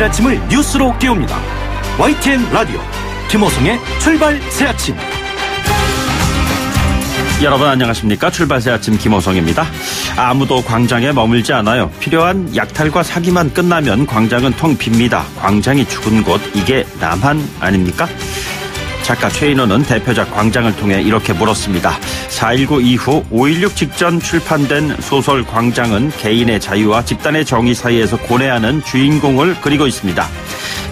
아침을 뉴스로 깨웁니다. YTN 라디오 김호성의 출발 새아침. 여러분 안녕하십니까? 출발 새아침 김호성입니다. 아무도 광장에 머물지 않아요. 필요한 약탈과 사기만 끝나면 광장은 텅 빕니다. 광장이 죽은 곳, 이게 남한 아닙니까? 작가 최인호는 대표작 광장을 통해 이렇게 물었습니다. 4.19 이후 5.16 직전 출판된 소설 광장은 개인의 자유와 집단의 정의 사이에서 고뇌하는 주인공을 그리고 있습니다.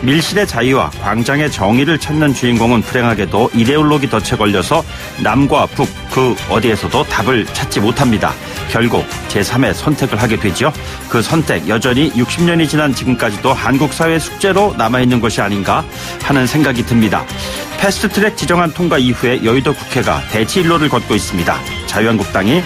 밀실의 자유와 광장의 정의를 찾는 주인공은 불행하게도 이데올로기 덫에 걸려서 남과 북 그 어디에서도 답을 찾지 못합니다. 결국 제3의 선택을 하게 되죠. 그 선택 여전히 60년이 지난 지금까지도 한국 사회의 숙제로 남아있는 것이 아닌가 하는 생각이 듭니다. 패스트트랙 지정안 통과 이후에 여의도 국회가 대치일로를 걷고 있습니다. 자유한국당이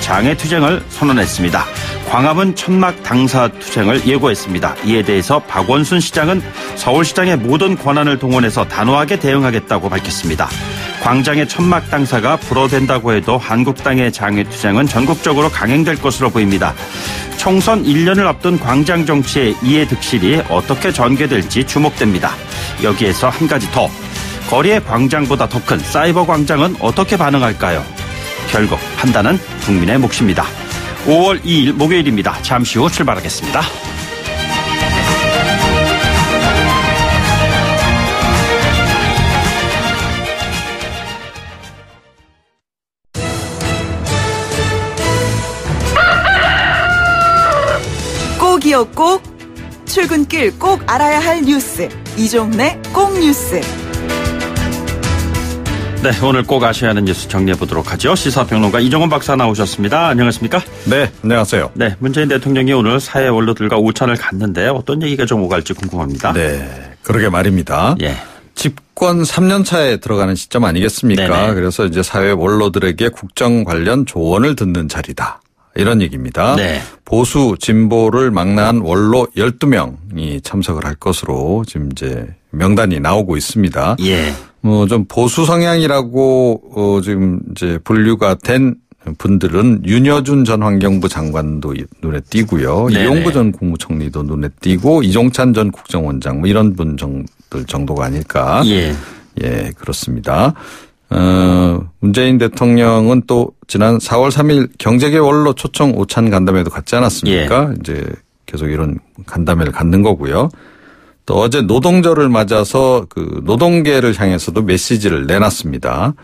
장외투쟁을 선언했습니다. 광화문 천막 당사 투쟁을 예고했습니다. 이에 대해서 박원순 시장은 서울시장의 모든 권한을 동원해서 단호하게 대응하겠다고 밝혔습니다. 광장의 천막 당사가 불어된다고 해도 한국당의 장외투쟁은 전국적으로 강행될 것으로 보입니다. 총선 1년을 앞둔 광장 정치의 이해득실이 어떻게 전개될지 주목됩니다. 여기에서 한 가지 더. 거리의 광장보다 더 큰 사이버 광장은 어떻게 반응할까요? 결국 판단은 국민의 몫입니다. 5월 2일 목요일입니다. 잠시 후 출발하겠습니다. 꼭이요 꼭, 출근길 꼭 알아야 할 뉴스, 이종래 꼭 뉴스. 네, 오늘 꼭 아셔야 하는 뉴스 정리해보도록 하죠. 시사평론가 이종원 박사 나오셨습니다. 안녕하십니까? 네, 안녕하세요. 네, 문재인 대통령이 오늘 사회 원로들과 오찬을 갔는데 어떤 얘기가 좀 오갈지 궁금합니다. 네, 그러게 말입니다. 예. 집권 3년 차에 들어가는 시점 아니겠습니까? 네네. 그래서 이제 사회 원로들에게 국정 관련 조언을 듣는 자리다. 이런 얘기입니다. 네. 보수 진보를 망라한 원로 12명이 참석을 할 것으로 지금 이제 명단이 나오고 있습니다. 예. 좀 보수 성향이라고 지금 이제 분류가 된 분들은 윤여준 전 환경부 장관도 눈에 띄고요. 네네. 이용구 전 국무총리도 눈에 띄고 이종찬 전 국정원장 뭐 이런 분들 정도가 아닐까. 예. 예, 그렇습니다. 문재인 대통령은 또 지난 4월 3일 경제계 원로 초청 오찬 간담회도 갖지 않았습니까? 예. 이제 계속 이런 간담회를 갖는 거고요. 또 어제 노동절을 맞아서 그 노동계를 향해서도 메시지를 내놨습니다.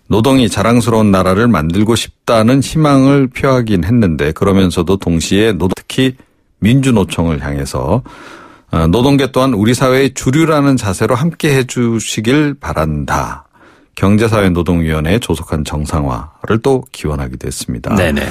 노동이 자랑스러운 나라를 만들고 싶다는 희망을 표하긴 했는데 그러면서도 동시에 특히 민주노총을 향해서 노동계 또한 우리 사회의 주류라는 자세로 함께 해 주시길 바란다. 경제사회노동위원회의 조속한 정상화를 또 기원하기도 했습니다. 네네.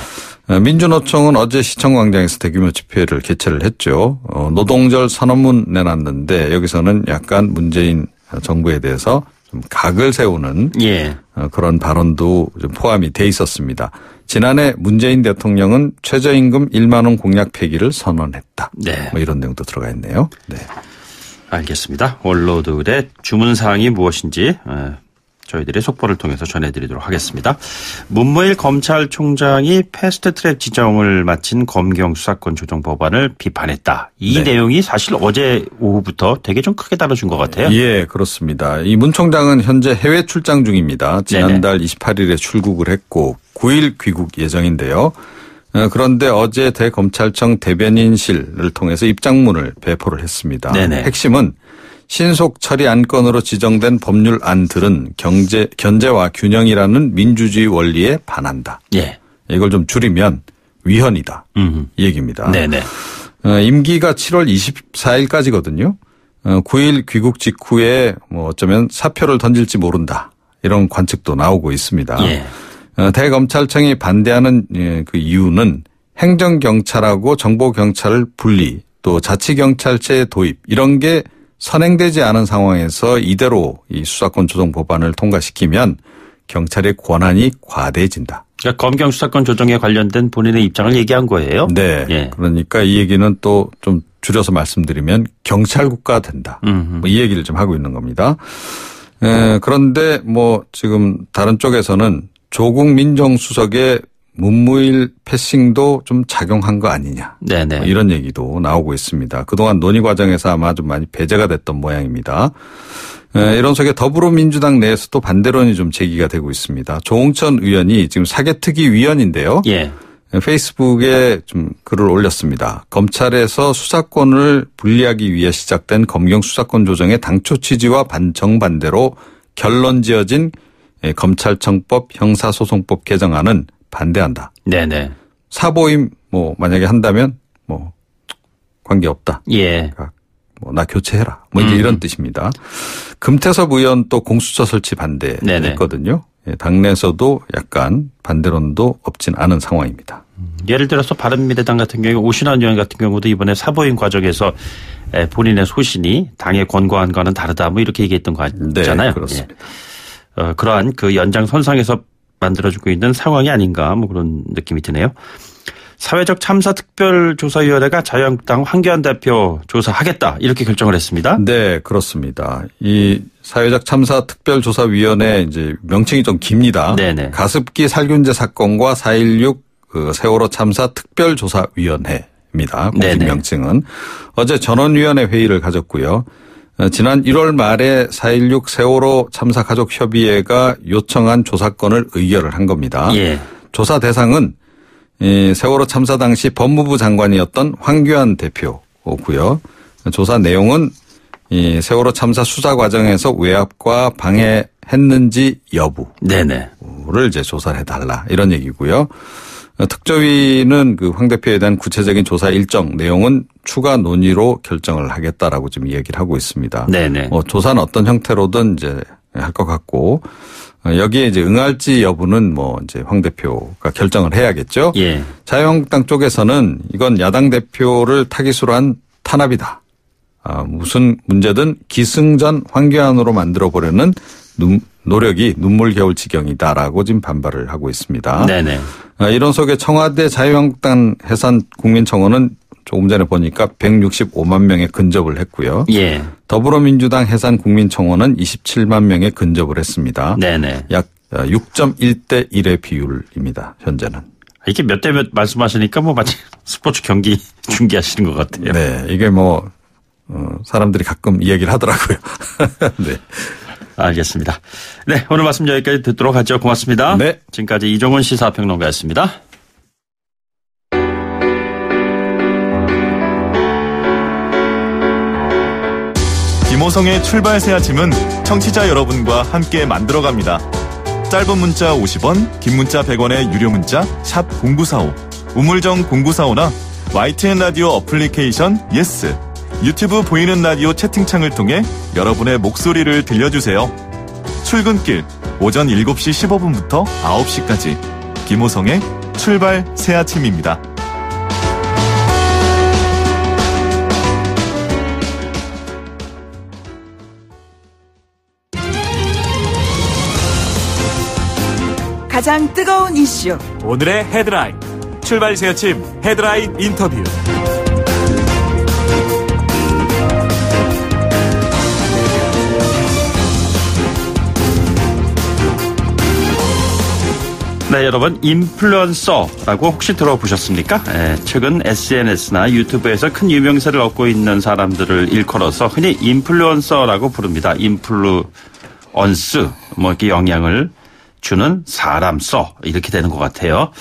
민주노총은 어제 시청광장에서 대규모 집회를 개최를 했죠. 노동절 선언문 내놨는데 여기서는 약간 문재인 정부에 대해서 좀 각을 세우는 예. 그런 발언도 좀 포함이 돼 있었습니다. 지난해 문재인 대통령은 최저임금 1만 원 공약 폐기를 선언했다. 네. 뭐 이런 내용도 들어가 있네요. 네. 알겠습니다. 원로들의 주문사항이 무엇인지 저희들이 속보를 통해서 전해드리도록 하겠습니다. 문무일 검찰총장이 패스트트랙 지정을 마친 검경 수사권 조정 법안을 비판했다. 이 네. 내용이 사실 어제 오후부터 되게 좀 크게 다뤄진 것 같아요. 예, 그렇습니다. 이 문 총장은 현재 해외 출장 중입니다. 지난달 28일에 출국을 했고 9일 귀국 예정인데요. 그런데 어제 대검찰청 대변인실을 통해서 입장문을 배포를 했습니다. 네네. 핵심은 신속 처리 안건으로 지정된 법률 안들은 견제와 균형이라는 민주주의 원리에 반한다. 예. 이걸 좀 줄이면 위헌이다. 이 얘기입니다. 네네. 임기가 7월 24일까지거든요. 9일 귀국 직후에 뭐 어쩌면 사표를 던질지 모른다. 이런 관측도 나오고 있습니다. 예. 대검찰청이 반대하는 그 이유는 행정경찰하고 정보경찰을 분리 또 자치경찰제 도입 이런 게 선행되지 않은 상황에서 이대로 이 수사권 조정 법안을 통과시키면 경찰의 권한이 과대해진다. 그러니까 검경 수사권 조정에 관련된 본인의 입장을 얘기한 거예요. 네. 예. 그러니까 이 얘기는 또 좀 줄여서 말씀드리면 경찰 국가 된다. 뭐 이 얘기를 좀 하고 있는 겁니다. 그런데 뭐 지금 다른 쪽에서는 조국 민정수석의 문무일 패싱도 좀 작용한 거 아니냐. 네네. 뭐 이런 얘기도 나오고 있습니다. 그동안 논의 과정에서 아마 좀 많이 배제가 됐던 모양입니다. 이런 속에 더불어민주당 내에서도 반대론이 좀 제기가 되고 있습니다. 조홍천 의원이 지금 사개특위 위원인데요. 예. 페이스북에 좀 글을 올렸습니다. 검찰에서 수사권을 분리하기 위해 시작된 검경 수사권 조정의 당초 취지와 정반대로 결론 지어진 검찰청법 형사소송법 개정안은 반대한다. 네네. 사보임 뭐 만약에 한다면 뭐 관계없다. 예. 뭐 나 교체해라. 뭐 이제 이런 뜻입니다. 금태섭 의원 또 공수처 설치 반대했거든요. 예, 당내에서도 약간 반대론도 없진 않은 상황입니다. 예를 들어서 바른미래당 같은 경우 오신환 의원 같은 경우도 이번에 사보임 과정에서 본인의 소신이 당의 권고안과는 다르다 뭐 이렇게 얘기했던 거 아니잖아요. 네, 그렇습니다. 예. 그러한 그 연장선상에서 만들어지고 있는 상황이 아닌가 뭐 그런 느낌이 드네요. 사회적 참사 특별조사위원회가 자유한국당 황교안 대표 조사하겠다 이렇게 결정을 했습니다. 네, 그렇습니다. 이 사회적 참사 특별조사위원회 이제 명칭이 좀 깁니다. 네네. 가습기 살균제 사건과 4.16 그 세월호 참사 특별조사위원회입니다. 공식 네네. 명칭은. 어제 전원위원회 회의를 가졌고요. 지난 1월 말에 4.16 세월호 참사 가족협의회가 요청한 조사건을 의결을 한 겁니다. 예. 조사 대상은 세월호 참사 당시 법무부 장관이었던 황교안 대표고요. 조사 내용은 이 세월호 참사 수사 과정에서 외압과 방해했는지 여부를 이제 조사를 해달라 이런 얘기고요. 특조위는 그 황 대표에 대한 구체적인 조사 일정 내용은 추가 논의로 결정을 하겠다라고 지금 얘기를 하고 있습니다. 네네. 조사는 어떤 형태로든 이제 할 것 같고 여기에 이제 응할지 여부는 뭐 이제 황 대표가 결정을 해야겠죠. 예. 자유한국당 쪽에서는 이건 야당 대표를 타깃으로 한 탄압이다. 무슨 문제든 기승전 황교안으로 만들어 보려는 노력이 눈물겨울 지경이다라고 지금 반발을 하고 있습니다. 네네. 이런 속에 청와대 자유한국당 해산 국민청원은 조금 전에 보니까 165만 명에 근접을 했고요. 예. 더불어민주당 해산 국민청원은 27만 명에 근접을 했습니다. 네네. 약 6.1대 1의 비율입니다. 현재는. 이게 몇 대 몇 말씀하시니까 뭐 마치 스포츠 경기 중계하시는 것 같아요. 네. 이게 뭐 사람들이 가끔 이 얘기를 하더라고요. 네. 알겠습니다. 네. 오늘 말씀 여기까지 듣도록 하죠. 고맙습니다. 네. 지금까지 이종훈 시사평론가였습니다. 김호성의 출발새 아침은 청취자 여러분과 함께 만들어갑니다. 짧은 문자 50원, 긴 문자 100원의 유료 문자 샵 0945, 우물정 0945나 YTN 라디오 어플리케이션 예스, 유튜브 보이는 라디오 채팅창을 통해 여러분의 목소리를 들려주세요. 출근길 오전 7시 15분부터 9시까지 김호성의 출발새 아침입니다. 가장 뜨거운 이슈 오늘의 헤드라인 출발새 아침 헤드라인 인터뷰. 네, 여러분 인플루언서라고 혹시 들어보셨습니까? 최근 SNS나 유튜브에서 큰 유명세를 얻고 있는 사람들을 일컬어서 흔히 인플루언서라고 부릅니다. 인플루언스, 뭐 이렇게 영향을 주는 사람서 이렇게 되는 것 같아요.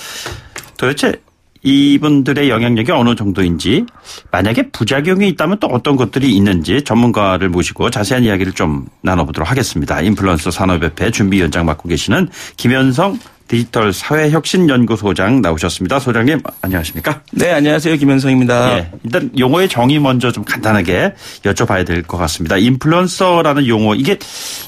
도대체 이분들의 영향력이 어느 정도인지, 만약에 부작용이 있다면 또 어떤 것들이 있는지 전문가를 모시고 자세한 이야기를 좀 나눠보도록 하겠습니다. 인플루언서 산업협회 준비위원장 맡고 계시는 김현성 디지털 사회혁신연구소장 나오셨습니다. 소장님 안녕하십니까? 네, 안녕하세요. 김현성입니다. 예, 일단 용어의 정의 먼저 좀 간단하게 여쭤봐야 될 것 같습니다. 인플루언서라는 용어, 이게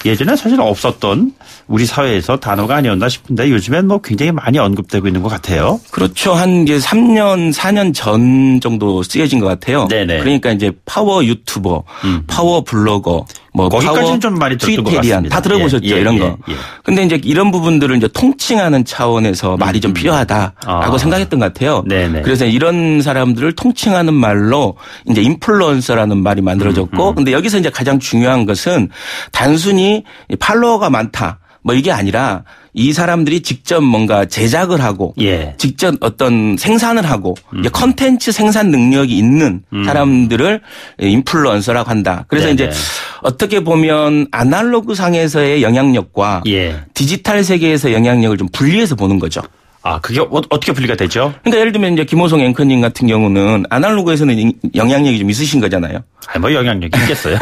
예전에 사실 없었던 우리 사회에서 단어가 아니었나 싶은데 요즘엔 뭐 굉장히 많이 언급되고 있는 것 같아요. 그렇죠. 한 이제 3년, 4년 전 정도 쓰여진 것 같아요. 네네. 그러니까 이제 파워 유튜버, 파워 블로거, 뭐 거기까지는 좀 많이 들었던 것 트위테리안 같습니다. 다 들어보셨죠, 예, 예, 이런 거. 예, 예. 근데 이제 이런 부분들을 이제 통칭하는 차원에서 말이 좀 필요하다라고 생각했던 것 같아요. 네네. 그래서 이런 사람들을 통칭하는 말로 이제 인플루언서라는 말이 만들어졌고, 근데 여기서 이제 가장 중요한 것은 단순히 팔로워가 많다, 뭐 이게 아니라 이 사람들이 직접 뭔가 제작을 하고 예. 직접 어떤 생산을 하고 이제 컨텐츠 생산 능력이 있는 사람들을 인플루언서라고 한다. 그래서 네네. 이제 어떻게 보면 아날로그 상에서의 영향력과 예. 디지털 세계에서 영향력을 좀 분리해서 보는 거죠. 아, 그게 어떻게 분리가 되죠? 그러니까 예를 들면 이제 김호성 앵커님 같은 경우는 아날로그에서는 영향력이 좀 있으신 거잖아요. 아니, 뭐 영향력이 있겠어요.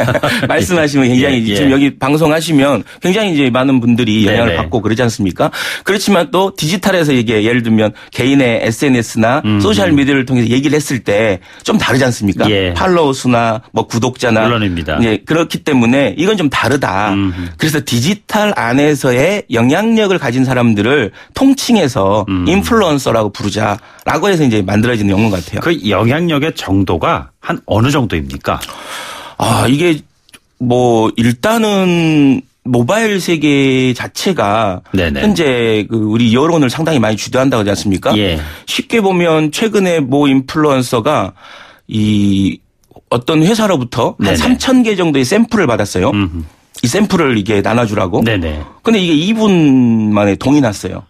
말씀하시면 굉장히 예. 지금 여기 방송하시면 굉장히 이제 많은 분들이 영향을 네네. 받고 그러지 않습니까? 그렇지만 또 디지털에서 이게 예를 들면 개인의 SNS나 소셜 미디어를 통해서 얘기를 했을 때 좀 다르지 않습니까? 예. 팔로워 수나 뭐 구독자나 물론입니다. 예, 그렇기 때문에 이건 좀 다르다. 그래서 디지털 안에서의 영향력을 가진 사람들을 통칭해서 인플루언서라고 부르자라고 해서 이제 만들어지는 용어 같아요. 그 영향력의 정도가 한 어느 정도입니까? 아, 이게 뭐 일단은 모바일 세계 자체가 네네. 현재 그 우리 여론을 상당히 많이 주도한다고 하지 않습니까? 예. 쉽게 보면 최근에 모 인플루언서가 이 어떤 회사로부터 한 네네. 3,000개 정도의 샘플을 받았어요. 이 샘플을 이게 나눠주라고. 네네. 근데 이게 2분 만에 동이 났어요.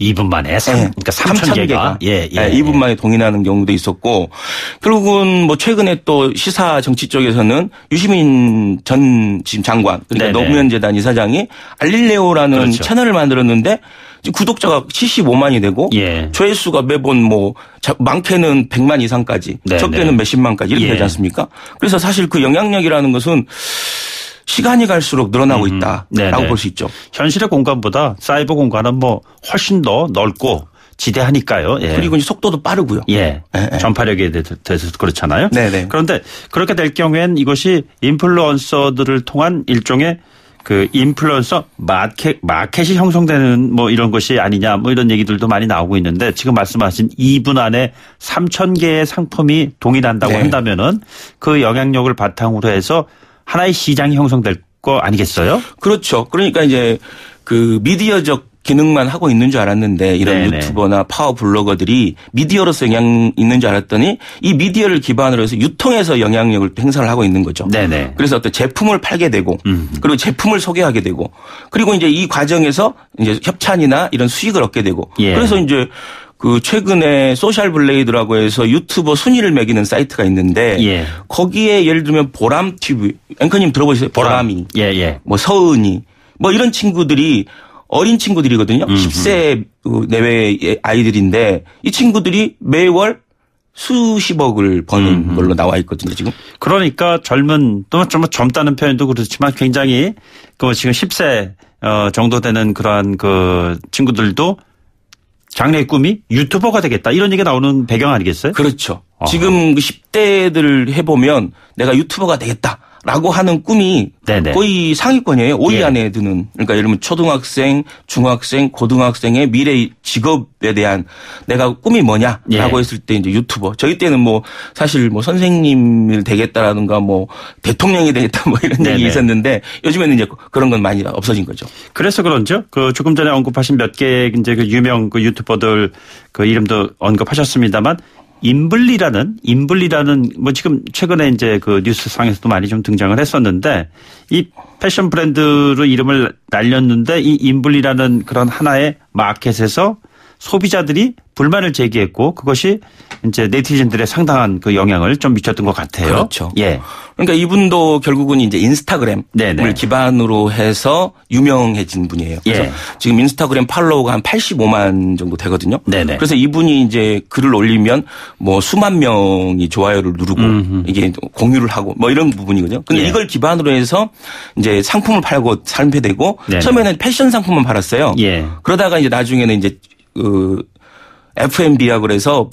2분 만에 네. 그러니까 3,000개가. 예, 예. 2분 만에 동의나는 경우도 있었고, 결국은 뭐 최근에 또 시사 정치 쪽에서는 유시민 전 지금 장관, 그러니까 네네. 노무현 재단 이사장이 알릴레오라는 그렇죠. 채널을 만들었는데 지금 구독자가 75만이 되고 예. 조회수가 매번 뭐 많게는 100만 이상까지, 네네. 적게는 몇십만까지 이렇게 예. 되지 않습니까? 그래서 사실 그 영향력이라는 것은 시간이 갈수록 늘어나고 있다라고 네네. 볼 수 있죠. 현실의 공간보다 사이버 공간은 뭐 훨씬 더 넓고 지대하니까요. 예. 그리고 이제 속도도 빠르고요. 예. 예. 전파력에 대해서 그렇잖아요. 네네. 그런데 그렇게 될 경우엔 이것이 인플루언서들을 통한 일종의 그 인플루언서 마켓이 형성되는 뭐 이런 것이 아니냐 뭐 이런 얘기들도 많이 나오고 있는데 지금 말씀하신 2분 안에 3,000개의 상품이 동일한다고 네. 한다면은 그 영향력을 바탕으로 해서 하나의 시장이 형성될 거 아니겠어요? 그렇죠. 그러니까 이제 그 미디어적 기능만 하고 있는 줄 알았는데 이런 네네. 유튜버나 파워 블로거들이 미디어로서 영향 있는 줄 알았더니 이 미디어를 기반으로 해서 유통해서 영향력을 행사를 하고 있는 거죠. 네네. 그래서 어떤 제품을 팔게 되고 그리고 제품을 소개하게 되고 그리고 이제 이 과정에서 이제 협찬이나 이런 수익을 얻게 되고 예. 그래서 이제 그 최근에 소셜 블레이드라고 해서 유튜버 순위를 매기는 사이트가 있는데 예. 거기에 예를 들면 보람 TV 앵커님 들어보셨어요? 보람이 예. 뭐 서은이 뭐 이런 친구들이 어린 친구들이거든요. 10세 내외의 아이들인데 이 친구들이 매월 수십억을 버는 걸로 나와 있거든요, 지금. 그러니까 젊은 또 좀 젊다는 표현도 그렇지만 굉장히 그 지금 10세 정도 되는 그러한 그 친구들도 장래의 꿈이 유튜버가 되겠다 이런 얘기가 나오는 배경 아니겠어요? 그렇죠. 지금 그 10대들을 해보면 내가 유튜버가 되겠다라고 하는 꿈이 네네. 거의 상위권이에요. 5위 예. 안에 드는. 그러니까 예를 들면 초등학생, 중학생, 고등학생의 미래 직업에 대한 내가 꿈이 뭐냐라고 예. 했을 때 이제 유튜버. 저희 때는 뭐 사실 뭐 선생님을 되겠다라든가 뭐 대통령이 되겠다 뭐 이런 네네. 얘기 있었는데 요즘에는 이제 그런 건 많이 없어진 거죠. 그래서 그런죠. 그 조금 전에 언급하신 몇 개 이제 그 유명 그 유튜버들 그 이름도 언급하셨습니다만 인블리라는 뭐 지금 최근에 이제 그 뉴스상에서도 많이 좀 등장을 했었는데 이 패션 브랜드로 이름을 날렸는데 이 인블리라는 그런 하나의 마켓에서 소비자들이 불만을 제기했고 그것이 이제 네티즌들의 상당한 그 영향을 좀 미쳤던 것 같아요. 그렇죠. 예. 그러니까 이분도 결국은 이제 인스타그램을 네네. 기반으로 해서 유명해진 분이에요. 그래서 예. 지금 인스타그램 팔로워가 한 85만 정도 되거든요. 네네. 그래서 이분이 이제 글을 올리면 뭐 수만 명이 좋아요를 누르고 이게 공유를 하고 뭐 이런 부분이거든요. 근데 예. 이걸 기반으로 해서 이제 상품을 팔고 살펴되고 네네. 처음에는 패션 상품만 팔았어요. 예. 그러다가 이제 나중에는 이제 F&B라고 그래서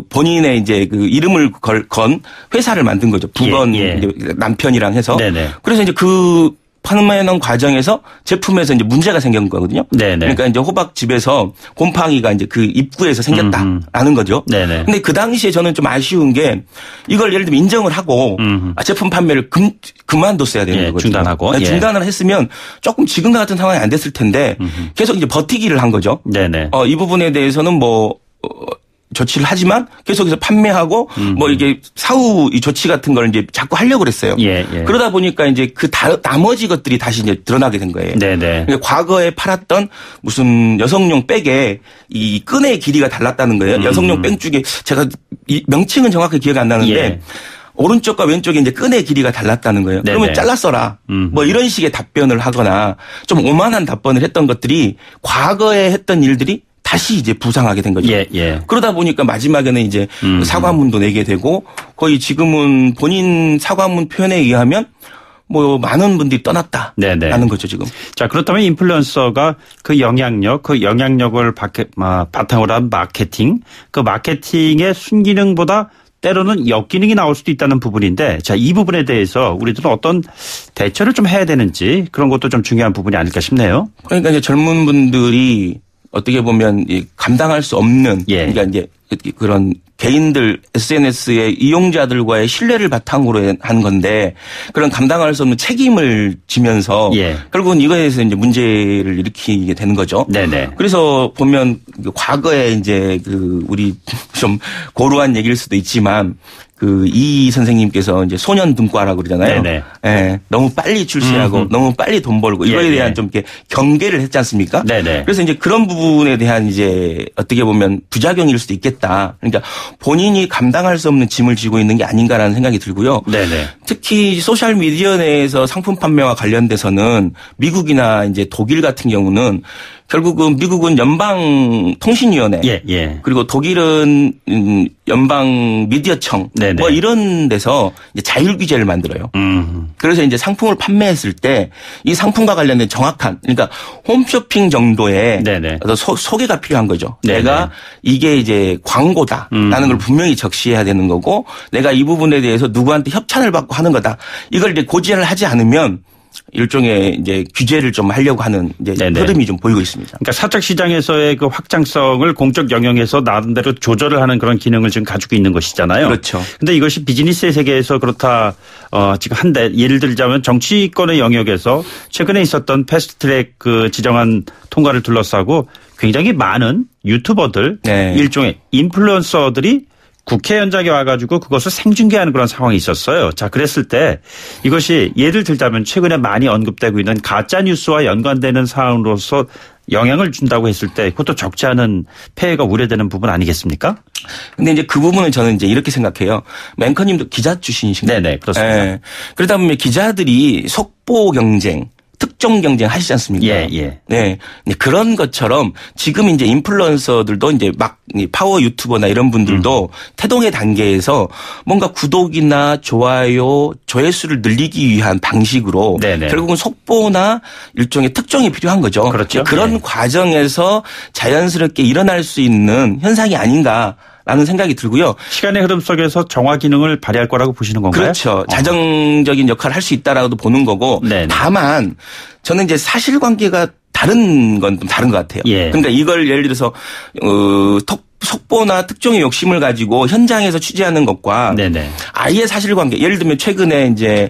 본인의 이제 그 이름을 건 회사를 만든 거죠. 부건 예. 이제 남편이랑 해서. 네네. 그래서 이제 그 판매하는 과정에서 제품에서 이제 문제가 생긴 거거든요. 네네. 그러니까 이제 호박집에서 곰팡이가 이제 그 입구에서 생겼다라는 거죠. 네네. 근데 그 당시에 저는 좀 아쉬운 게 이걸 예를 들면 인정을 하고 제품 판매를 그만뒀어야 되는 예, 거거든요. 중단하고. 예. 중단을 했으면 조금 지금 같은 상황이 안 됐을 텐데 계속 이제 버티기를 한 거죠. 네네. 이 부분에 대해서는 뭐 조치를 하지만 계속해서 판매하고 뭐 이게 사후 이 조치 같은 걸 이제 자꾸 하려고 그랬어요. 예, 예. 그러다 보니까 이제 나머지 것들이 다시 이제 드러나게 된 거예요. 네네. 그러니까 과거에 팔았던 무슨 여성용 백에 이 끈의 길이가 달랐다는 거예요. 여성용 백 중에 제가 이 명칭은 정확히 기억이 안 나는데 예. 오른쪽과 왼쪽에 이제 끈의 길이가 달랐다는 거예요. 네네. 그러면 잘라 써라. 뭐 이런 식의 답변을 하거나 좀 오만한 답변을 했던 것들이 과거에 했던 일들이 다시 이제 부상하게 된 거죠. 예, 예. 그러다 보니까 마지막에는 이제 사과문도 내게 되고 거의 지금은 본인 사과문 표현에 의하면 뭐 많은 분들이 떠났다라는 네네. 거죠 지금. 자, 그렇다면 인플루언서가 그 영향력을 바탕으로 한 마케팅, 그 마케팅의 순기능보다 때로는 역기능이 나올 수도 있다는 부분인데, 자, 이 부분에 대해서 우리들은 어떤 대처를 좀 해야 되는지 그런 것도 좀 중요한 부분이 아닐까 싶네요. 그러니까 이제 젊은 분들이 어떻게 보면 감당할 수 없는 예. 그러니까 이제 그런 개인들 SNS의 이용자들과의 신뢰를 바탕으로 한 건데 그런 감당할 수 없는 책임을 지면서 예. 결국은 이거에 대해서 이제 문제를 일으키게 되는 거죠. 네네. 그래서 보면 과거에 이제 그 우리 좀 고루한 얘기일 수도 있지만 그 이 선생님께서 이제 소년 등과라고 그러잖아요. 네네. 예, 너무 빨리 출세하고 너무 빨리 돈 벌고 이거에 예, 대한 예. 좀 이렇게 경계를 했지 않습니까? 네네. 그래서 이제 그런 부분에 대한 이제 어떻게 보면 부작용일 수도 있겠다. 그러니까 본인이 감당할 수 없는 짐을 지고 있는 게 아닌가라는 생각이 들고요. 네네. 특히 소셜 미디어 내에서 상품 판매와 관련돼서는 미국이나 이제 독일 같은 경우는 결국은 미국은 연방통신위원회 예, 예. 그리고 독일은 연방 미디어청 네네. 뭐 이런 데서 이제 자율 규제를 만들어요. 그래서 이제 상품을 판매했을 때 이 상품과 관련된 정확한 그러니까 홈쇼핑 정도의 네네. 어떤 소개가 필요한 거죠. 네네. 내가 이게 이제 광고다라는 걸 분명히 적시해야 되는 거고 내가 이 부분에 대해서 누구한테 협찬을 받고 하는 거다. 이걸 이제 고지를 하지 않으면 일종의 이제 규제를 좀 하려고 하는 이제 네네. 흐름이 좀 보이고 있습니다. 그러니까 사적 시장에서의 그 확장성을 공적 영역에서 나름대로 조절을 하는 그런 기능을 지금 가지고 있는 것이잖아요. 그렇죠. 근데 이것이 비즈니스의 세계에서 그렇다, 지금 한데 예를 들자면 정치권의 영역에서 최근에 있었던 패스트트랙 그 지정안 통과를 둘러싸고 굉장히 많은 유튜버들, 네. 일종의 인플루언서들이 국회 현장에 와가지고 그것을 생중계하는 그런 상황이 있었어요. 자, 그랬을 때 이것이 예를 들자면 최근에 많이 언급되고 있는 가짜 뉴스와 연관되는 사안으로서 영향을 준다고 했을 때 그것도 적지 않은 폐해가 우려되는 부분 아니겠습니까? 근데 이제 그 부분은 저는 이제 이렇게 생각해요. 앵커님도 기자 출신이신가요? 네네, 그렇습니다. 예. 그러다 보면 기자들이 속보 경쟁, 특종 경쟁 하시지 않습니까? 예, 예. 네. 그런 것처럼 지금 이제 인플루언서들도 이제 막 파워 유튜버나 이런 분들도 태동의 단계에서 뭔가 구독이나 좋아요, 조회수를 늘리기 위한 방식으로 네네. 결국은 속보나 일종의 특종이 필요한 거죠. 그렇죠. 그런 네. 과정에서 자연스럽게 일어날 수 있는 현상이 아닌가. 라는 생각이 들고요. 시간의 흐름 속에서 정화 기능을 발휘할 거라고 보시는 건가요? 그렇죠. 자정적인 역할을 할 수 있다라고도 보는 거고. 네네. 다만 저는 이제 사실관계가 다른 건 좀 다른 것 같아요. 예. 그러니까 이걸 예를 들어서 속보나 특종의 욕심을 가지고 현장에서 취재하는 것과 네네. 아예 사실관계. 예를 들면 최근에 이제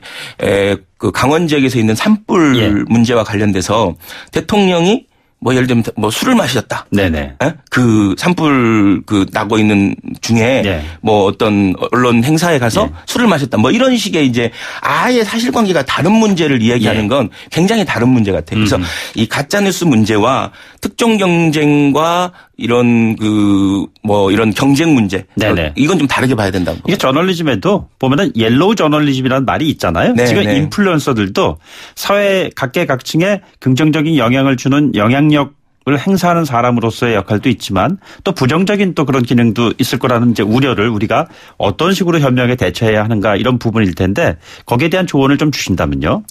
그 강원 지역에서 있는 산불 예. 문제와 관련돼서 대통령이 뭐 예를 들면 뭐 술을 마셨다. 네네. 그 산불 그 나고 있는 중에 네. 뭐 어떤 언론 행사에 가서 네. 술을 마셨다. 뭐 이런 식의 이제 아예 사실관계가 다른 문제를 이야기하는 예. 건 굉장히 다른 문제 같아요. 그래서 이 가짜뉴스 문제와 특종 경쟁과 이런 그 뭐 이런 경쟁 문제. 네네. 이건 좀 다르게 봐야 된다고. 이게 저널리즘에도 보면은 옐로우 저널리즘이라는 말이 있잖아요. 네, 지금 네. 인플루언서들도 사회 각계각층에 긍정적인 영향을 주는 영향력을 행사하는 사람으로서의 역할도 있지만 또 부정적인 또 그런 기능도 있을 거라는 이제 우려를 우리가 어떤 식으로 현명하게 대처해야 하는가 이런 부분일 텐데 거기에 대한 조언을 좀 주신다면요.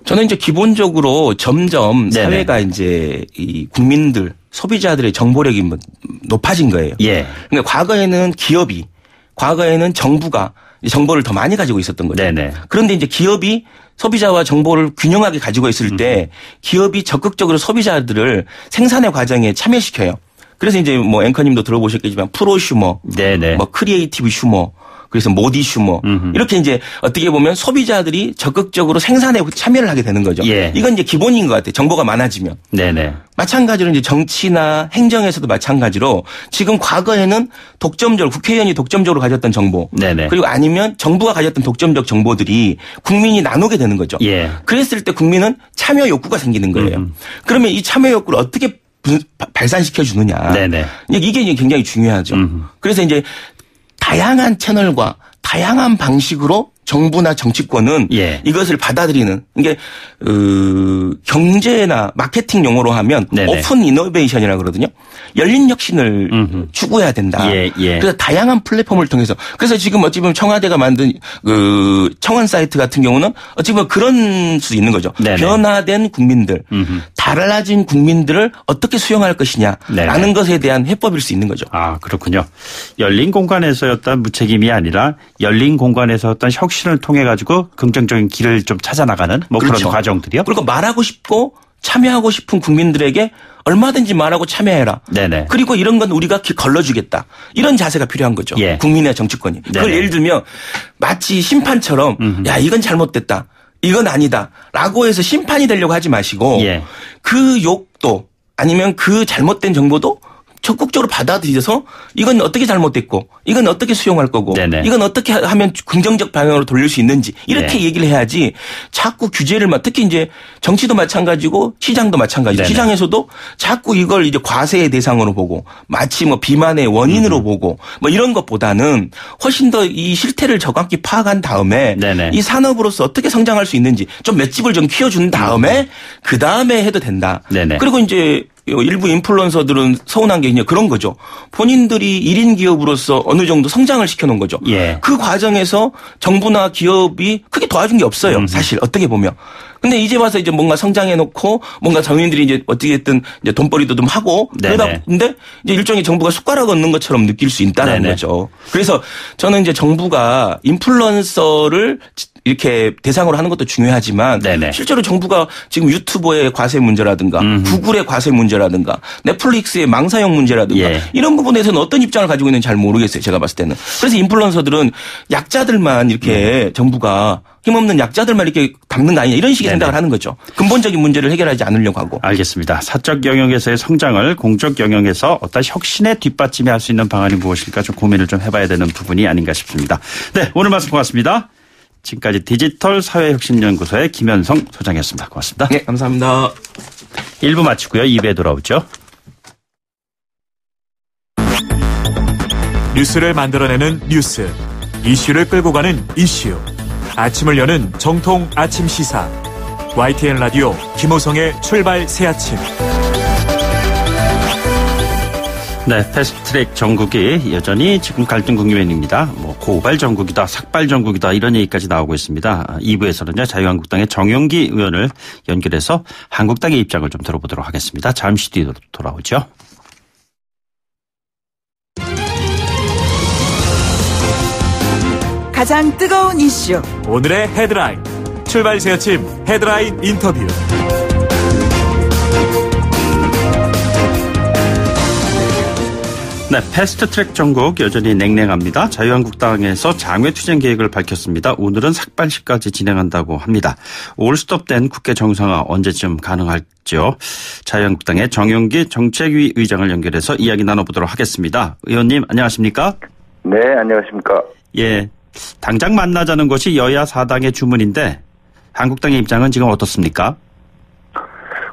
저는 이제 기본적으로 점점 네네. 사회가 이제 이 국민들 소비자들의 정보력이 높아진 거예요. 예. 그러니까 과거에는 정부가 정보를 더 많이 가지고 있었던 거죠. 네네. 그런데 이제 기업이 소비자와 정보를 균형하게 가지고 있을 때 기업이 적극적으로 소비자들을 생산의 과정에 참여시켜요. 그래서 이제 뭐 앵커님도 들어보셨겠지만 프로슈머, 네네. 뭐 크리에이티브 슈머, 그래서 모디 슈머 이렇게 이제 어떻게 보면 소비자들이 적극적으로 생산에 참여를 하게 되는 거죠. 예. 이건 이제 기본인 것 같아요. 정보가 많아지면. 네네. 마찬가지로 이제 정치나 행정에서도 마찬가지로 지금 과거에는 독점적으로 국회의원이 독점적으로 가졌던 정보 네네. 그리고 아니면 정부가 가졌던 독점적 정보들이 국민이 나누게 되는 거죠. 예. 그랬을 때 국민은 참여 욕구가 생기는 거예요. 그러면 이 참여 욕구를 어떻게 발산시켜 주느냐. 네네. 이게 이제 굉장히 중요하죠. 그래서 이제 다양한 채널과 다양한 방식으로 정부나 정치권은 예. 이것을 받아들이는 이게 경제나 마케팅 용어로 하면 네네. 오픈 이노베이션이라고 그러거든요. 열린 혁신을 추구해야 된다. 예, 예. 그래서 다양한 플랫폼을 통해서 그래서 지금 어찌 보면 청와대가 만든 청원 사이트 같은 경우는 어찌 보면 그런 수 있는 거죠. 네네. 변화된 국민들, 달라진 국민들을 어떻게 수용할 것이냐라는 네네. 것에 대한 해법일 수 있는 거죠. 아, 그렇군요. 열린 공간에서의 어떤 무책임이 아니라 열린 공간에서 어떤 혁신을 통해 가지고 긍정적인 길을 좀 찾아나가는 뭐 그렇죠. 그런 과정들이요. 그리고 말하고 싶고 참여하고 싶은 국민들에게 얼마든지 말하고 참여해라. 네네. 그리고 이런 건 우리가 걸러주겠다. 이런 자세가 필요한 거죠. 예. 국민의 정치권이. 그걸 네네. 예를 들면 마치 심판처럼 야 이건 잘못됐다. 이건 아니다. 라고 해서 심판이 되려고 하지 마시고 예. 그 욕도 아니면 그 잘못된 정보도 적극적으로 받아들여서 이건 어떻게 잘못됐고 이건 어떻게 수용할 거고 네네. 이건 어떻게 하면 긍정적 방향으로 돌릴 수 있는지 이렇게 네. 얘기를 해야지 자꾸 규제를 특히 이제 정치도 마찬가지고 시장도 마찬가지죠. 네네. 시장에서도 자꾸 이걸 이제 과세의 대상으로 보고 마치 뭐 비만의 원인으로 보고 뭐 이런 것보다는 훨씬 더 이 실태를 정확히 파악한 다음에 네네. 이 산업으로서 어떻게 성장할 수 있는지 좀 맷집을 좀 키워준 다음에 그 다음에 해도 된다. 네네. 그리고 이제 일부 인플루언서들은 서운한 게 그냥 그런 거죠. 본인들이 1인 기업으로서 어느 정도 성장을 시켜놓은 거죠. 예. 그 과정에서 정부나 기업이 크게 도와준 게 없어요. 사실 어떻게 보면. 근데 이제 와서 이제 뭔가 성장해놓고 뭔가 정인들이 이제 어떻게든 이제 돈벌이도 좀 하고 네네. 그러다 근데 이제 일종의 정부가 숟가락 얹는 것처럼 느낄 수 있다는 네네. 거죠. 그래서 저는 이제 정부가 인플루언서를 이렇게 대상으로 하는 것도 중요하지만 네네. 실제로 정부가 지금 유튜버의 과세 문제라든가 구글의 과세 문제라든가 넷플릭스의 망사형 문제라든가 예. 이런 부분에서는 어떤 입장을 가지고 있는지 잘 모르겠어요. 제가 봤을 때는. 그래서 인플루언서들은 약자들만 이렇게 정부가 힘없는 약자들만 이렇게 담는 거 아니냐 이런 식의 네네. 생각을 하는 거죠. 근본적인 문제를 해결하지 않으려고 하고. 알겠습니다. 사적 영역에서의 성장을 공적 영역에서 어떤 혁신에 뒷받침해 할 수 있는 방안이 무엇일까 좀 고민을 좀 해봐야 되는 부분이 아닌가 싶습니다. 네, 오늘 말씀 고맙습니다. 지금까지 디지털 사회혁신연구소의 김현성 소장이었습니다. 고맙습니다. 네, 감사합니다. 1부 마치고요. 2부에 돌아오죠. 뉴스를 만들어내는 뉴스, 이슈를 끌고 가는 이슈. 아침을 여는 정통 아침 시사. YTN 라디오 김호성의 출발 새아침. 네, 패스트트랙 정국이 여전히 지금 갈등 국면입니다. 뭐 고발 정국이다, 삭발 정국이다 이런 얘기까지 나오고 있습니다. 2부에서는요 자유한국당의 정용기 의원을 연결해서 한국당의 입장을 좀 들어보도록 하겠습니다. 잠시 뒤에 돌아오죠. 가장 뜨거운 이슈 오늘의 헤드라인. 출발 새아침 헤드라인 인터뷰. 네, 패스트트랙 정국 여전히 냉랭합니다. 자유한국당에서 장외투쟁 계획을 밝혔습니다. 오늘은 삭발식까지 진행한다고 합니다. 올스톱된 국회 정상화 언제쯤 가능할지요. 자유한국당의 정용기 정책위 의장을 연결해서 이야기 나눠보도록 하겠습니다. 의원님 안녕하십니까? 네, 안녕하십니까. 예, 당장 만나자는 것이 여야 사당의 주문인데 한국당의 입장은 지금 어떻습니까?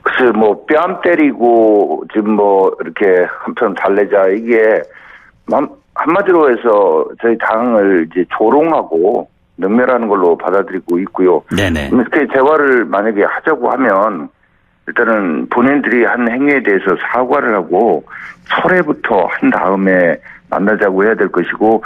글쎄, 뺨 때리고, 지금 이렇게 한편 달래자, 이게, 한마디로 해서 저희 당을 이제 조롱하고, 능멸하는 걸로 받아들이고 있고요. 네네. 이렇게 대화를 만약에 하자고 하면, 일단은 본인들이 한 행위에 대해서 사과를 하고, 철회부터 한 다음에 만나자고 해야 될 것이고,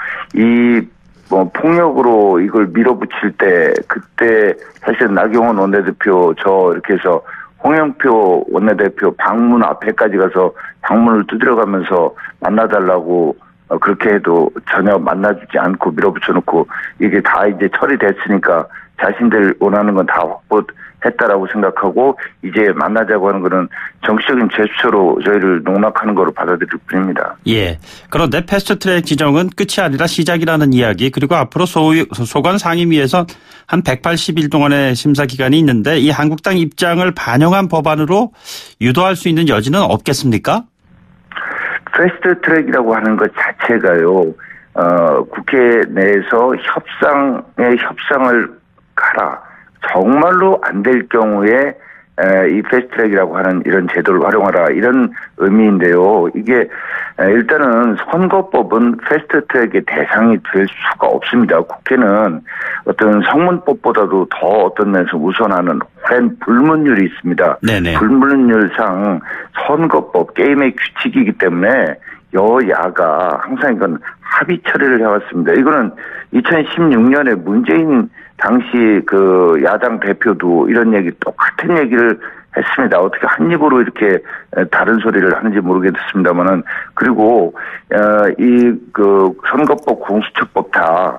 폭력으로 이걸 밀어붙일 때, 그때 사실 나경원 원내대표 이렇게 해서 홍영표 원내대표 방문 앞에까지 가서 방문을 두드려가면서 만나달라고 그렇게 해도 전혀 만나주지 않고 밀어붙여놓고 이게 다 이제 처리됐으니까 자신들 원하는 건 다 했다라고 생각하고 이제 만나자고 하는 거는 정치적인 제스처로 저희를 농락하는 거로 받아들일 뿐입니다. 예. 그런데 패스트트랙 지정은 끝이 아니라 시작이라는 이야기, 그리고 앞으로 소관 상임위에서 한 180일 동안의 심사 기간이 있는데 이 한국당 입장을 반영한 법안으로 유도할 수 있는 여지는 없겠습니까? 패스트트랙이라고 하는 것 자체가요. 국회 내에서 협상을 가라. 정말로 안 될 경우에 이 패스트트랙이라고 하는 이런 제도를 활용하라 이런 의미인데요. 이게 일단은 선거법은 패스트트랙의 대상이 될 수가 없습니다. 국회는 어떤 성문법보다도 더 어떤 면에서 우선하는 오랜 불문율이 있습니다. 네네. 불문율상 선거법 게임의 규칙이기 때문에 여야가 항상 이건 합의 처리를 해왔습니다. 이거는 2016년에 문재인 당시 그 야당 대표도 이런 얘기 똑같은 얘기를 했습니다. 어떻게 한 입으로 이렇게 다른 소리를 하는지 모르겠습니다만은 그리고 이 그 선거법 공수처법 다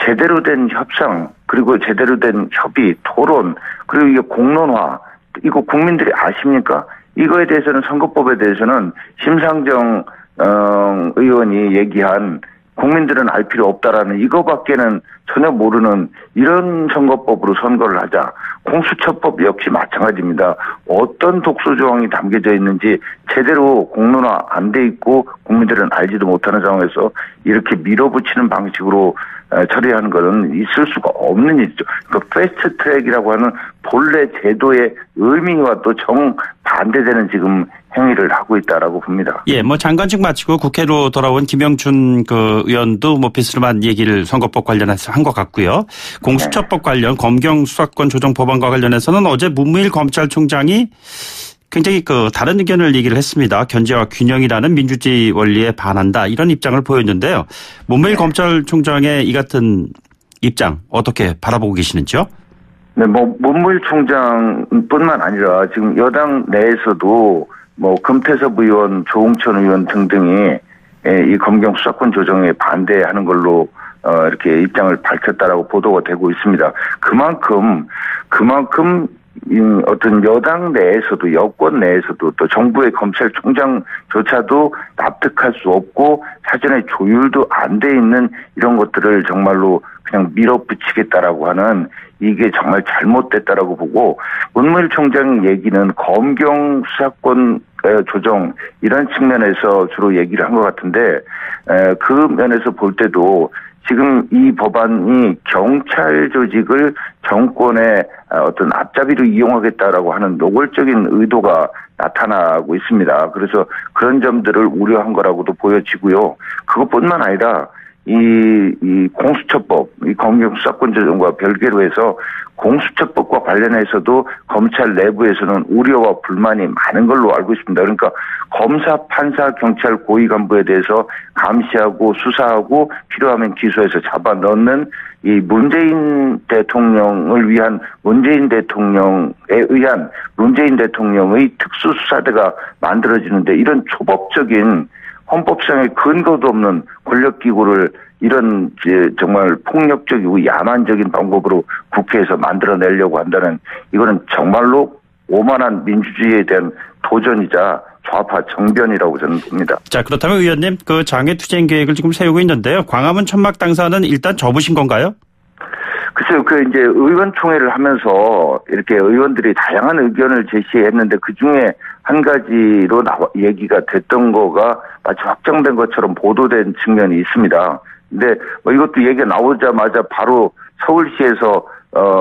제대로 된 협상 그리고 제대로 된 협의 토론 그리고 이게 공론화 이거 국민들이 아십니까? 이거에 대해서는 선거법에 대해서는 심상정 의원이 얘기한 국민들은 알 필요 없다라는 이거밖에는 전혀 모르는 이런 선거법으로 선거를 하자. 공수처법 역시 마찬가지입니다. 어떤 독소 조항이 담겨져 있는지 제대로 공론화 안 돼 있고 국민들은 알지도 못하는 상황에서 이렇게 밀어붙이는 방식으로 처리하는 것은 있을 수가 없는 일이죠. 그러니까 패스트트랙이라고 하는 본래 제도의 의미와 또 정반대되는 지금 행위를 하고 있다라고 봅니다. 예, 뭐 장관직 마치고 국회로 돌아온 김영춘 그 의원도 뭐 비슷한 얘기를 선거법 관련해서 한 것 같고요. 공수처법 관련 검경 수사권 조정 법안과 관련해서는 어제 문무일 검찰총장이 굉장히 그 다른 의견을 얘기를 했습니다. 견제와 균형이라는 민주주의 원리에 반한다 이런 입장을 보였는데요. 문무일 검찰총장의 이 같은 입장 어떻게 바라보고 계시는지요? 네, 뭐 문무일 총장뿐만 아니라 지금 여당 내에서도 뭐 금태섭 의원, 조홍천 의원 등등이 이 검경 수사권 조정에 반대하는 걸로 이렇게 입장을 밝혔다라고 보도가 되고 있습니다. 그만큼 어떤 여당 내에서도 여권 내에서도 또 정부의 검찰총장조차도 납득할 수 없고 사전에 조율도 안 돼 있는 이런 것들을 정말로 그냥 밀어붙이겠다라고 하는 이게 정말 잘못됐다라고 보고 문무일 총장 얘기는 검경 수사권 조정 이런 측면에서 주로 얘기를 한 것 같은데 그 면에서 볼 때도 지금 이 법안이 경찰 조직을 정권의 어떤 앞잡이로 이용하겠다라고 하는 노골적인 의도가 나타나고 있습니다. 그래서 그런 점들을 우려한 거라고도 보여지고요. 그것뿐만 아니라 이 공수처법, 이 검경 수사권 조정과 별개로 해서 공수처법과 관련해서도 검찰 내부에서는 우려와 불만이 많은 걸로 알고 있습니다. 그러니까 검사, 판사, 경찰 고위 간부에 대해서 감시하고 수사하고 필요하면 기소해서 잡아넣는 이 문재인 대통령을 위한 문재인 대통령에 의한 문재인 대통령의 특수수사대가 만들어지는데 이런 초법적인 헌법상의 근거도 없는 권력기구를 이런 정말 폭력적이고 야만적인 방법으로 국회에서 만들어내려고 한다는 이거는 정말로 오만한 민주주의에 대한 도전이자 좌파 정변이라고 저는 봅니다. 자, 그렇다면 의원님 그 장애 투쟁 계획을 지금 세우고 있는데요. 광화문 천막 당사는 일단 접으신 건가요? 글쎄요, 이제 의원총회를 하면서 이렇게 의원들이 다양한 의견을 제시했는데 그 중에 한 가지로 얘기가 됐던 거가 마치 확정된 것처럼 보도된 측면이 있습니다. 근데 뭐 이것도 얘기가 나오자마자 바로 서울시에서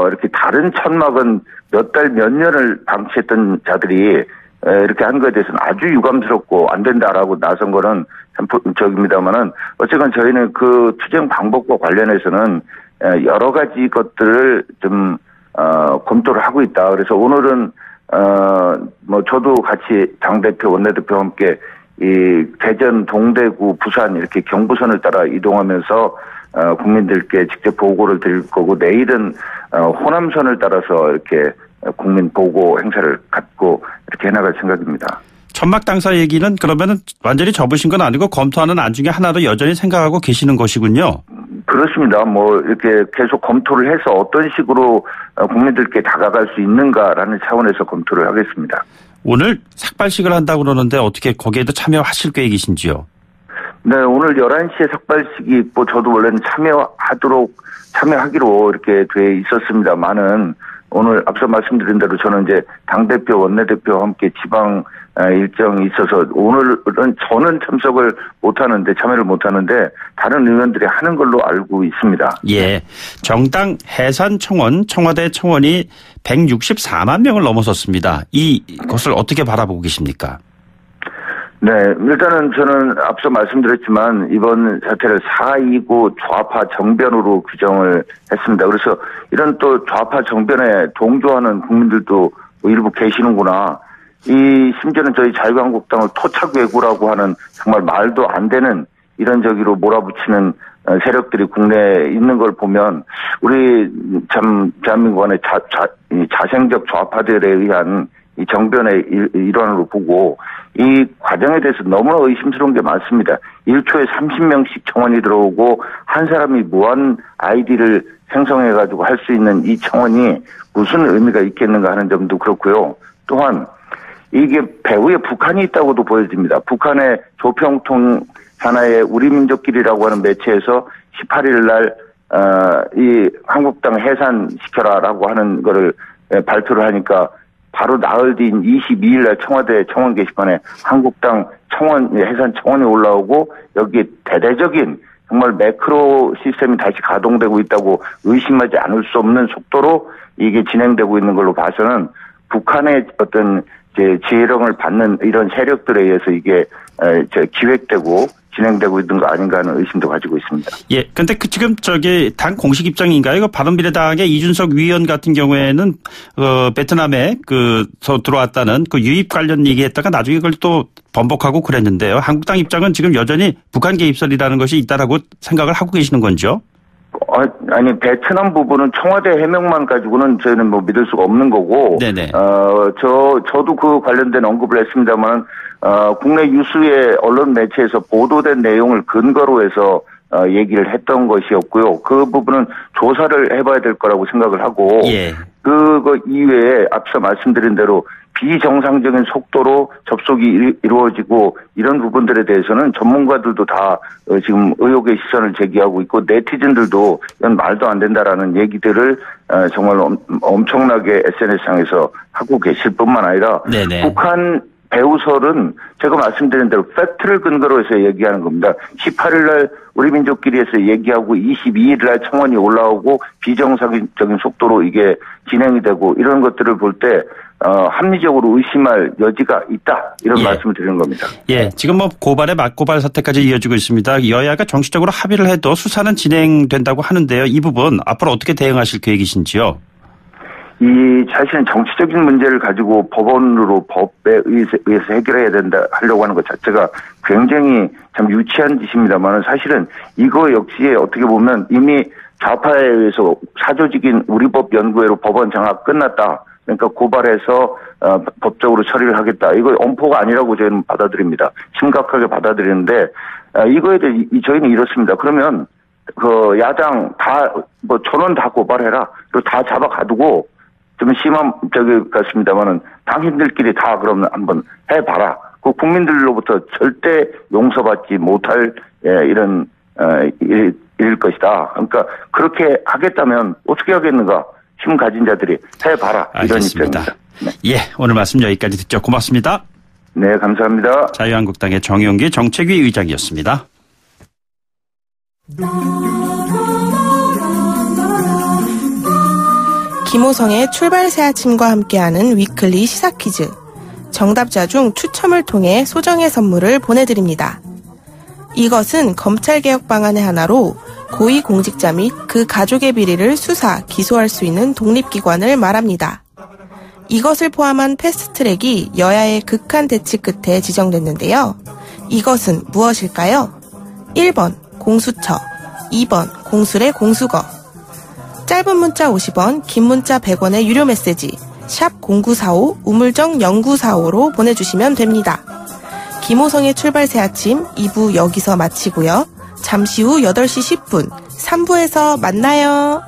이렇게 다른 천막은 몇 달 몇 년을 방치했던 자들이 이렇게 한 거에 대해서는 아주 유감스럽고 안 된다라고 나선 거는 참 적입니다만은 어쨌건 저희는 그 투쟁 방법과 관련해서는 여러 가지 것들을 좀 검토를 하고 있다. 그래서 오늘은 뭐 저도 같이 당대표, 원내대표와 함께 이 대전, 동대구, 부산 이렇게 경부선을 따라 이동하면서 국민들께 직접 보고를 드릴 거고 내일은 호남선을 따라서 이렇게 국민 보고 행사를 갖고 이렇게 해나갈 생각입니다. 천막 당사 얘기는 그러면은 완전히 접으신 건 아니고 검토하는 안 중에 하나로 여전히 생각하고 계시는 것이군요. 그렇습니다. 뭐 이렇게 계속 검토를 해서 어떤 식으로 국민들께 다가갈 수 있는가라는 차원에서 검토를 하겠습니다. 오늘 삭발식을 한다고 그러는데 어떻게 거기에도 참여하실 계획이신지요? 네, 오늘 11시에 삭발식이 있고 저도 원래는 참여하기로 이렇게 돼 있었습니다만은 오늘 앞서 말씀드린 대로 저는 이제 당대표, 원내대표와 함께 지방 일정이 있어서 오늘은 저는 참여를 못하는데 다른 의원들이 하는 걸로 알고 있습니다. 예. 정당 해산 청원, 청와대 청원이 164만 명을 넘어섰습니다. 이것을 어떻게 바라보고 계십니까? 네, 일단은 저는 앞서 말씀드렸지만 이번 사태를 4.29 좌파 정변으로 규정을 했습니다. 그래서 이런 또 좌파 정변에 동조하는 국민들도 일부 계시는구나. 심지어는 저희 자유한국당을 토착외구라고 하는 정말 말도 안 되는 이런 저기로 몰아붙이는 세력들이 국내에 있는 걸 보면 우리 참 대한민국 안에 자생적 좌파들에 의한 이 정변의 일환으로 보고 이 과정에 대해서 너무나 의심스러운 게 많습니다. 1초에 30명씩 청원이 들어오고 한 사람이 무한 아이디를 생성해가지고 할 수 있는 이 청원이 무슨 의미가 있겠는가 하는 점도 그렇고요. 또한 이게 배후에 북한이 있다고도 보여집니다. 북한의 조평통 산하의 우리민족끼리라고 하는 매체에서 18일 날 이 한국당 해산시켜라라고 하는 거를 발표를 하니까 바로 나흘 뒤인 22일 날 청와대 청원 게시판에 한국당 해산 청원이 올라오고 여기에 대대적인 정말 매크로 시스템이 다시 가동되고 있다고 의심하지 않을 수 없는 속도로 이게 진행되고 있는 걸로 봐서는 북한의 어떤 지혜령을 받는 이런 세력들에 의해서 이게 기획되고 진행되고 있는 거 아닌가 하는 의심도 가지고 있습니다. 예. 근데 지금 당 공식 입장인가요? 바른미래당의 이준석 위원 같은 경우에는 베트남에 들어왔다는 유입 관련 얘기했다가 나중에 그걸 또 번복하고 그랬는데요. 한국당 입장은 지금 여전히 북한 개입설이라는 것이 있다라고 생각을 하고 계시는 건지요? 아니 베트남 부분은 청와대 해명만 가지고는 저희는 뭐 믿을 수가 없는 거고. 네네. 저도 그 관련된 언급을 했습니다만 국내 유수의 언론 매체에서 보도된 내용을 근거로 해서 얘기를 했던 것이었고요. 그 부분은 조사를 해봐야 될 거라고 생각을 하고. 예. 그거 이외에 앞서 말씀드린 대로 비정상적인 속도로 접속이 이루어지고 이런 부분들에 대해서는 전문가들도 다 지금 의혹의 시선을 제기하고 있고 네티즌들도 이건 말도 안 된다라는 얘기들을 정말 엄청나게 SNS상에서 하고 계실 뿐만 아니라 네네. 북한 배후설은 제가 말씀드린 대로 팩트를 근거로 해서 얘기하는 겁니다. 18일 날 우리 민족끼리에서 얘기하고 22일 날 청원이 올라오고 비정상적인 속도로 이게 진행이 되고 이런 것들을 볼 때 합리적으로 의심할 여지가 있다. 이런 말씀을 드리는 겁니다. 예, 지금 고발에 맞고발 사태까지 이어지고 있습니다. 여야가 정식적으로 합의를 해도 수사는 진행된다고 하는데요. 이 부분 앞으로 어떻게 대응하실 계획이신지요? 사실은 정치적인 문제를 가지고 법원으로 법에 의해서 해결해야 된다 하려고 하는 것 자체가 굉장히 참 유치한 짓입니다만 사실은 이거 역시 어떻게 보면 이미 좌파에 의해서 사조직인 우리법 연구회로 법원 장악 끝났다. 그러니까 고발해서 법적으로 처리를 하겠다. 이거 엄포가 아니라고 저희는 받아들입니다. 심각하게 받아들이는데 이거에 대해 저희는 이렇습니다. 그러면 야당 전원 다 고발해라. 그리고 다 잡아가두고 좀 심한 같습니다만은 당신들끼리 다 그러면 한번 해봐라. 그 국민들로부터 절대 용서받지 못할 이런 일일 것이다. 그러니까 그렇게 하겠다면 어떻게 하겠는가? 힘 가진 자들이 해봐라. 알겠습니다. 이런 입장입니다. 네. 예, 오늘 말씀 여기까지 듣죠. 고맙습니다. 네, 감사합니다. 자유한국당의 정용기 정책위 의장이었습니다. 김호성의 출발 새 아침과 함께하는 위클리 시사 퀴즈. 정답자 중 추첨을 통해 소정의 선물을 보내드립니다. 이것은 검찰개혁 방안의 하나로 고위공직자 및 그 가족의 비리를 수사, 기소할 수 있는 독립기관을 말합니다. 이것을 포함한 패스트트랙이 여야의 극한 대치 끝에 지정됐는데요. 이것은 무엇일까요? 1번 공수처, 2번 공수래 공수거. 짧은 문자 50원, 긴 문자 100원의 유료 메시지 샵 0945 우물정 0945로 보내주시면 됩니다. 김호성의 출발 새 아침 2부 여기서 마치고요. 잠시 후 8시 10분 3부에서 만나요.